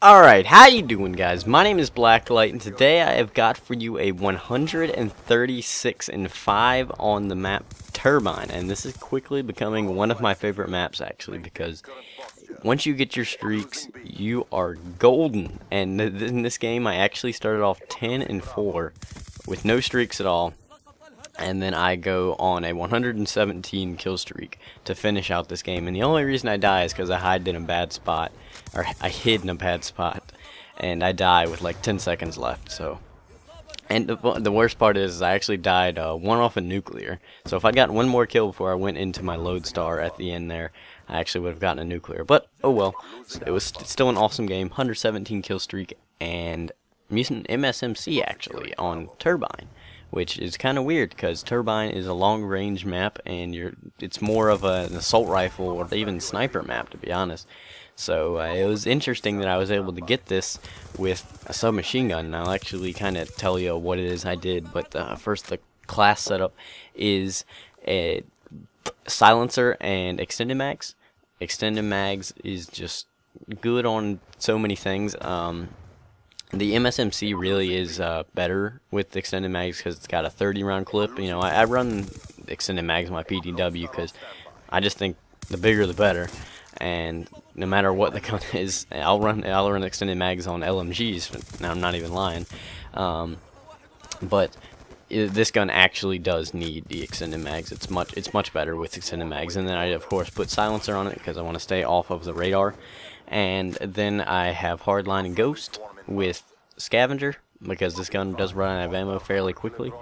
Alright, how you doing, guys? My name is Blacklight, and today I have got for you a 136-5 on the map Turbine, and this is quickly becoming one of my favorite maps, actually, because once you get your streaks, you are golden. And in this game, I actually started off 10-4 with no streaks at all, and then I go on a 117 kill streak to finish out this game. And the only reason I die is because I hid in a bad spot, and I die with like 10 seconds left. So, and the worst part is I actually died one off a nuclear. So if I'd gotten one more kill before I went into my lodestar at the end there, I actually would have gotten a nuclear. But oh well, so it was still an awesome game. 117 kill streak, and I'm using MSMC actually on Turbine, which is kind of weird because Turbine is a long-range map, and it's more of an assault rifle or even sniper map, to be honest. So it was interesting that I was able to get this with a submachine gun, and I'll actually kind of tell you what it is I did. But first, the class setup is a silencer and extended mags. Extended mags is just good on so many things. The MSMC really is better with extended mags because it's got a 30-round clip. You know, I run extended mags in my PDW because I just think the bigger the better. And no matter what the gun is, I'll run extended mags on LMGs. Now I'm not even lying. But this gun actually does need the extended mags. It's much better with extended mags. And then I of course put silencer on it because I want to stay off of the radar. And then I have hardline and ghost with scavenger because this gun does run out of ammo fairly quickly.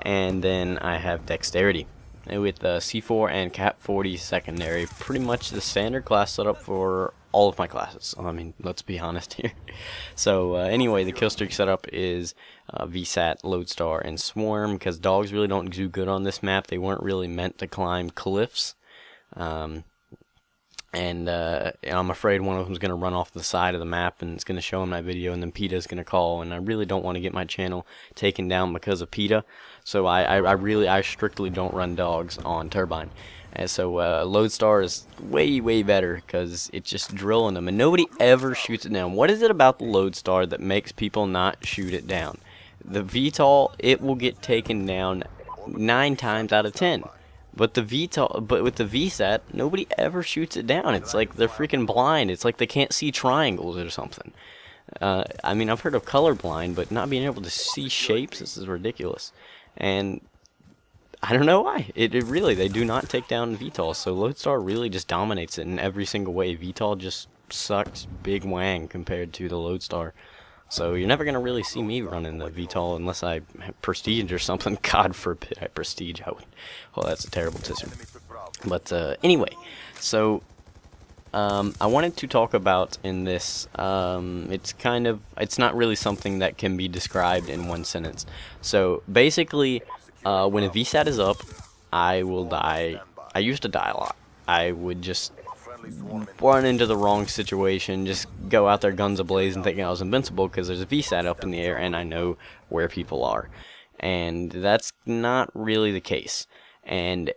And then I have dexterity with C4 and Cap 40 secondary. Pretty much the standard class setup for all of my classes. I mean, let's be honest here. So anyway, the killstreak setup is VSAT, Lodestar, and Swarm because dogs really don't do good on this map. They weren't really meant to climb cliffs. And I'm afraid one of them is going to run off the side of the map, and it's going to show in my video, and then PETA's going to call, and I really don't want to get my channel taken down because of PETA. So I strictly don't run dogs on Turbine. And so Lodestar is way better because it's just drilling them, and nobody ever shoots it down. What is it about the Lodestar that makes people not shoot it down? The VTOL, it will get taken down 9 times out of 10. But with the VSAT, nobody ever shoots it down. It's like they're freaking blind. It's like they can't see triangles or something. I mean, I've heard of colorblind, but not being able to see shapes, this is ridiculous. And I don't know why. It really, they do not take down VTOL. So Lodestar really just dominates it in every single way. VTOL just sucks big wang compared to the Lodestar. So you're never going to really see me running the VTOL unless I prestige or something. God forbid I prestige. Well, that's a terrible decision. But anyway, so I wanted to talk about in this, it's not really something that can be described in one sentence. So basically, when a VSAT is up, I will die. I used to die a lot. I would just run into the wrong situation, just go out there guns ablaze and thinking I was invincible because there's a VSAT up in the air and I know where people are. And that's not really the case. And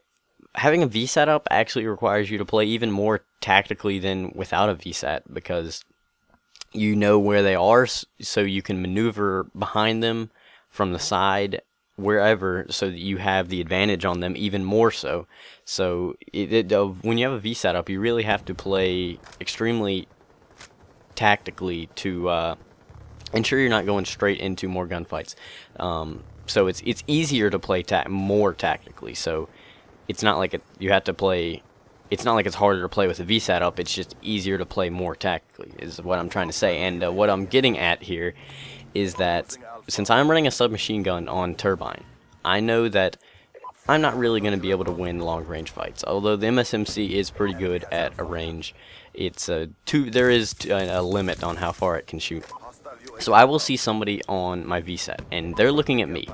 having a VSAT up actually requires you to play even more tactically than without a VSAT because you know where they are, so you can maneuver behind them from the side, wherever, so that you have the advantage on them even more so. So when you have a VSAT up, you really have to play extremely tactically to ensure you're not going straight into more gunfights. So it's easier to play more tactically. So it's not like you have to play. It's not like it's harder to play with a VSAT up. It's just easier to play more tactically, is what I'm trying to say. And what I'm getting at here is that since I'm running a submachine gun on Turbine, I know that I'm not really going to be able to win long-range fights. Although the MSMC is pretty good at a range, there is a limit on how far it can shoot. So I will see somebody on my VSAT, and they're looking at me.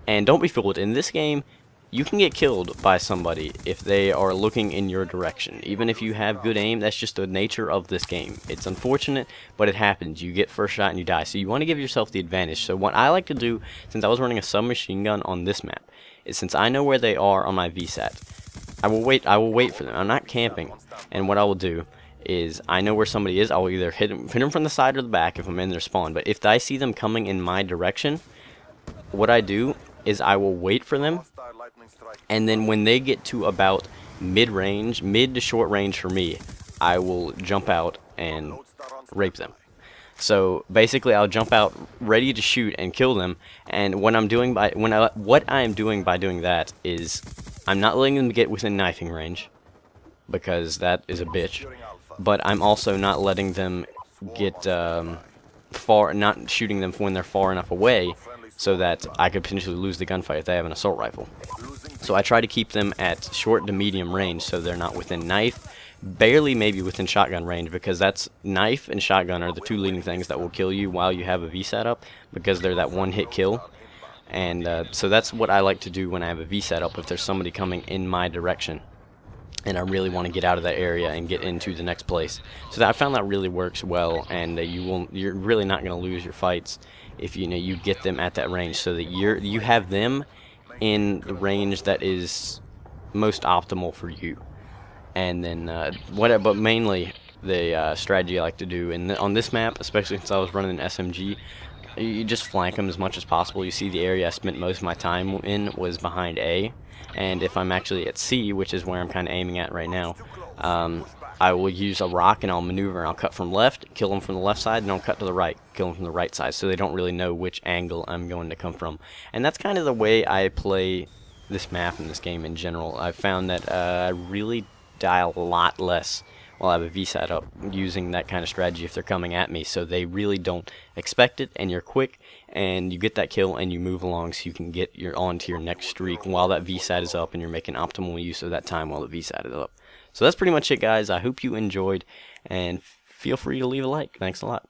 And don't be fooled, in this game, you can get killed by somebody if they are looking in your direction. Even if you have good aim, that's just the nature of this game. It's unfortunate, but it happens. You get first shot and you die. So you want to give yourself the advantage. So what I like to do, since I was running a submachine gun on this map, is since I know where they are on my VSAT, I will wait for them. I'm not camping. And what I will do is I know where somebody is. I'll either hit them from the side or the back if I'm in their spawn. But if I see them coming in my direction, what I do is I will wait for them, and then when they get to about mid-range, mid to short range for me, I will jump out and rape them. So basically, I'll jump out ready to shoot and kill them. And what I'm doing by what I am doing by doing that is I'm not letting them get within knifing range, because that is a bitch. But I'm also not letting them get not shooting them when they're far enough away, so that I could potentially lose the gunfight if they have an assault rifle. So I try to keep them at short to medium range, so they're not within knife. Barely maybe within shotgun range, because that's knife and shotgun are the two leading things that will kill you while you have a VSAT up, because they're that one-hit kill. And so that's what I like to do when I have a VSAT up, if there's somebody coming in my direction and I really want to get out of that area and get into the next place. So I found that really works well, and you're really not going to lose your fights if you get them at that range, so that you have them in the range that is most optimal for you. And then but mainly the strategy I like to do on this map, especially since I was running an SMG, you just flank them as much as possible. You see, the area I spent most of my time in was behind A, and if I'm actually at C, which is where I'm kind of aiming at right now, I will use a rock and I'll maneuver and I'll cut from left, kill them from the left side, and I'll cut to the right, kill them from the right side, so they don't really know which angle I'm going to come from. And that's kind of the way I play this map and this game in general. I've found that I really die a lot less while I have a VSAT up using that kind of strategy if they're coming at me, so they really don't expect it, and you're quick and you get that kill and you move along, so you can get on to your next streak while that VSAT is up, and you're making optimal use of that time while the VSAT is up. So that's pretty much it, guys. I hope you enjoyed, and feel free to leave a like. Thanks a lot.